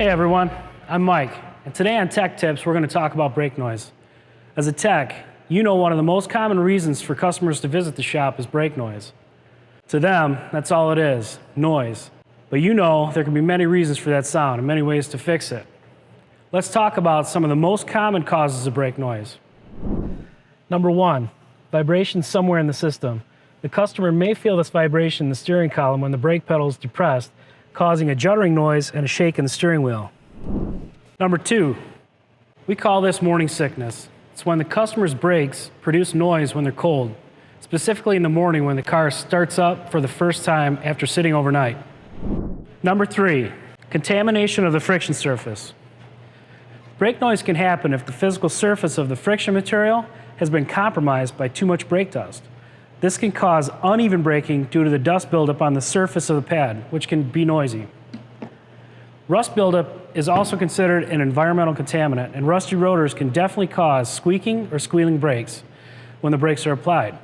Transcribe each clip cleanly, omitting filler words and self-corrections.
Hey everyone, I'm Mike, and today on Tech Tips we're going to talk about brake noise. As a tech, you know one of the most common reasons for customers to visit the shop is brake noise. To them, that's all it is, noise. But you know there can be many reasons for that sound and many ways to fix it. Let's talk about some of the most common causes of brake noise. Number 1, vibration somewhere in the system. The customer may feel this vibration in the steering column when the brake pedal is depressed, causing a juddering noise and a shake in the steering wheel. Number 2, we call this morning sickness. It's when the customer's brakes produce noise when they're cold, specifically in the morning when the car starts up for the first time after sitting overnight. Number 3, contamination of the friction surface. Brake noise can happen if the physical surface of the friction material has been compromised by too much brake dust. This can cause uneven braking due to the dust buildup on the surface of the pad, which can be noisy. Rust buildup is also considered an environmental contaminant, and rusty rotors can definitely cause squeaking or squealing brakes when the brakes are applied.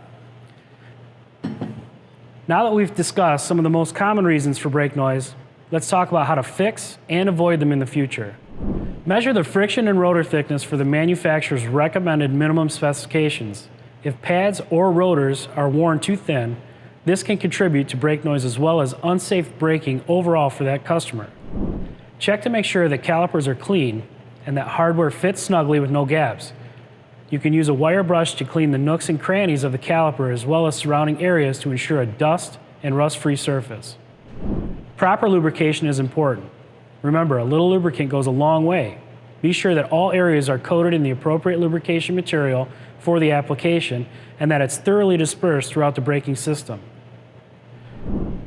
Now that we've discussed some of the most common reasons for brake noise, let's talk about how to fix and avoid them in the future. Measure the friction and rotor thickness for the manufacturer's recommended minimum specifications. If pads or rotors are worn too thin, this can contribute to brake noise as well as unsafe braking overall for that customer. Check to make sure that calipers are clean and that hardware fits snugly with no gaps. You can use a wire brush to clean the nooks and crannies of the caliper as well as surrounding areas to ensure a dust and rust-free surface. Proper lubrication is important. Remember, a little lubricant goes a long way. Be sure that all areas are coated in the appropriate lubrication material for the application and that it's thoroughly dispersed throughout the braking system.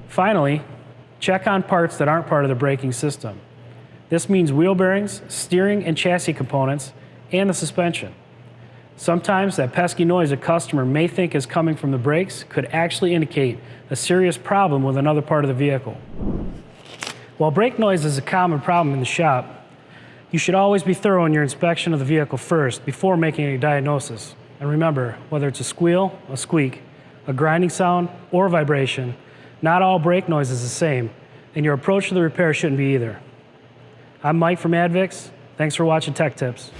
Finally, check on parts that aren't part of the braking system. This means wheel bearings, steering and chassis components, and the suspension. Sometimes that pesky noise a customer may think is coming from the brakes could actually indicate a serious problem with another part of the vehicle. While brake noise is a common problem in the shop, you should always be thorough in your inspection of the vehicle first before making a diagnosis. And remember, whether it's a squeal, a squeak, a grinding sound, or vibration, not all brake noise is the same, and your approach to the repair shouldn't be either. I'm Mike from Advix. Thanks for watching Tech Tips.